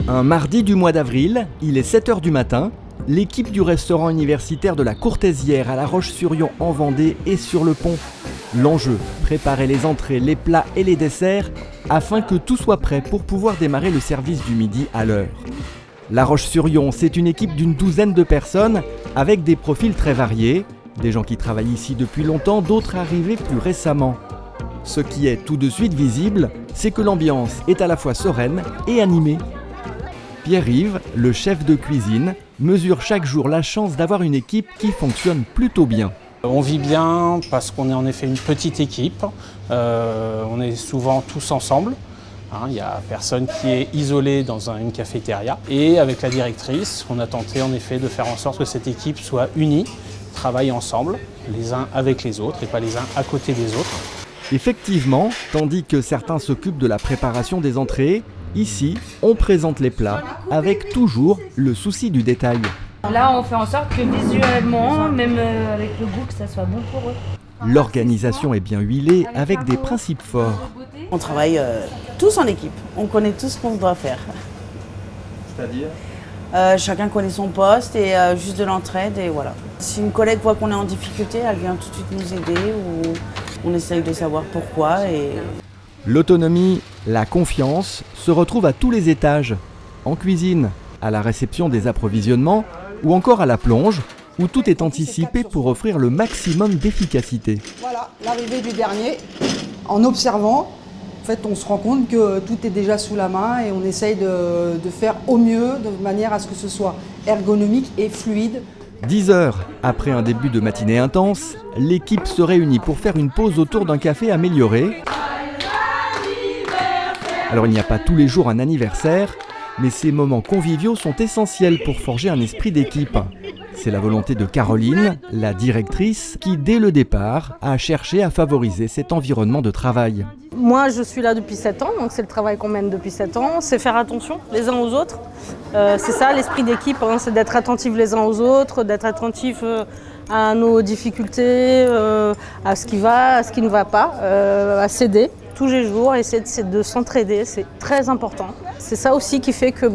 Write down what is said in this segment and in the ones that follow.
Un mardi du mois d'avril, il est 7 h du matin, l'équipe du restaurant universitaire de la Courtésière à La Roche-sur-Yon en Vendée est sur le pont. L'enjeu, préparer les entrées, les plats et les desserts afin que tout soit prêt pour pouvoir démarrer le service du midi à l'heure. La Roche-sur-Yon, c'est une équipe d'une douzaine de personnes avec des profils très variés, des gens qui travaillent ici depuis longtemps, d'autres arrivés plus récemment. Ce qui est tout de suite visible, c'est que l'ambiance est à la fois sereine et animée. Pierre-Yves, le chef de cuisine, mesure chaque jour la chance d'avoir une équipe qui fonctionne plutôt bien. On vit bien parce qu'on est en effet une petite équipe, on est souvent tous ensemble. Il n'y a personne qui est isolé dans une cafétéria. Et avec la directrice, on a tenté en effet de faire en sorte que cette équipe soit unie, travaille ensemble, les uns avec les autres et pas les uns à côté des autres. Effectivement, tandis que certains s'occupent de la préparation des entrées, ici, on présente les plats avec toujours le souci du détail. Là, on fait en sorte que visuellement, même avec le goût, que ça soit bon pour eux. L'organisation est bien huilée avec des principes forts. On travaille tous en équipe, on connaît tout ce qu'on doit faire. C'est-à-dire ? Chacun connaît son poste et juste de l'entraide et voilà. Si une collègue voit qu'on est en difficulté, elle vient tout de suite nous aider ou on essaye de savoir pourquoi. L'autonomie, la confiance se retrouvent à tous les étages. En cuisine, à la réception des approvisionnements ou encore à la plonge, où tout est anticipé pour offrir le maximum d'efficacité. Voilà, l'arrivée du dernier, en observant, en fait, on se rend compte que tout est déjà sous la main et on essaye de faire au mieux, de manière à ce que ce soit ergonomique et fluide. 10 heures après un début de matinée intense, l'équipe se réunit pour faire une pause autour d'un café amélioré. Alors il n'y a pas tous les jours un anniversaire, mais ces moments conviviaux sont essentiels pour forger un esprit d'équipe. C'est la volonté de Caroline, la directrice, qui dès le départ a cherché à favoriser cet environnement de travail. Moi, je suis là depuis 7 ans, donc c'est le travail qu'on mène depuis 7 ans. C'est faire attention les uns aux autres. C'est ça l'esprit d'équipe, c'est d'être attentifs les uns aux autres, d'être attentifs à nos difficultés, à ce qui va, à ce qui ne va pas, à s'aider. Tous les jours, essayer de s'entraider, c'est très important. C'est ça aussi qui fait que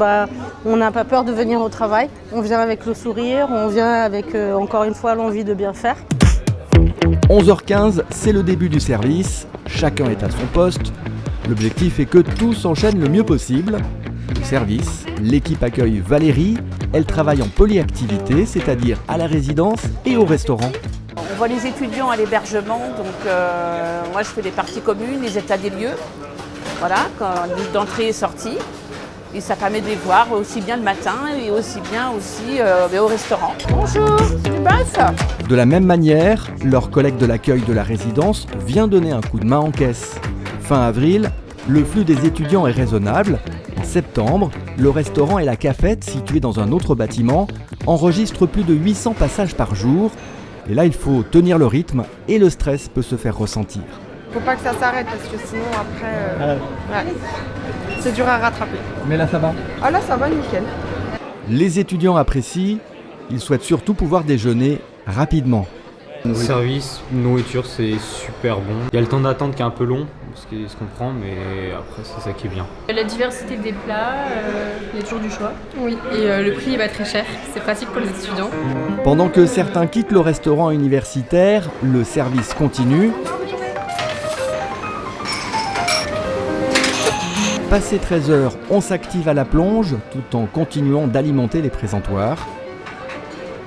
on n'a pas peur de venir au travail. On vient avec le sourire, on vient avec, encore une fois, l'envie de bien faire. 11h15, c'est le début du service. Chacun est à son poste. L'objectif est que tout s'enchaîne le mieux possible. Au service, l'équipe accueille Valérie. Elle travaille en polyactivité, c'est-à-dire à la résidence et au restaurant. On voit les étudiants à l'hébergement, donc moi je fais les parties communes, les états des lieux, voilà, quand l'île d'entrée est sortie. Et ça permet de les voir aussi bien le matin et aussi bien au restaurant. Bonjour, c'est du bœuf. De la même manière, leur collègue de l'accueil de la résidence vient donner un coup de main en caisse. Fin avril, le flux des étudiants est raisonnable. En septembre, le restaurant et la cafette, situés dans un autre bâtiment, enregistrent plus de 800 passages par jour. Et là, il faut tenir le rythme et le stress peut se faire ressentir. Faut pas que ça s'arrête parce que sinon après, ouais, c'est dur à rattraper. Mais là, ça va ? Ah là, ça va nickel. Les étudiants apprécient, ils souhaitent surtout pouvoir déjeuner rapidement. Le service, nourriture, c'est super bon. Il y a le temps d'attente qui est un peu long, ce qui se comprend, mais après c'est ça qui est bien. La diversité des plats, il y a toujours du choix. Oui, et le prix est pas très cher, c'est pratique pour les étudiants. Pendant que certains quittent le restaurant universitaire, le service continue. Passé 13 h, on s'active à la plonge tout en continuant d'alimenter les présentoirs.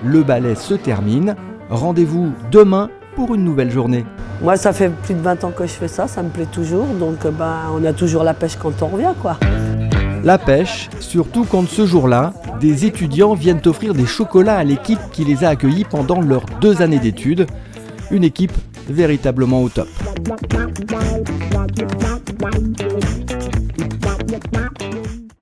Le balai se termine. Rendez-vous demain pour une nouvelle journée. Moi, ça fait plus de 20 ans que je fais ça, ça me plaît toujours, donc on a toujours la pêche quand on revient, quoi. La pêche, surtout quand ce jour-là, des étudiants viennent offrir des chocolats à l'équipe qui les a accueillis pendant leurs 2 années d'études. Une équipe véritablement au top.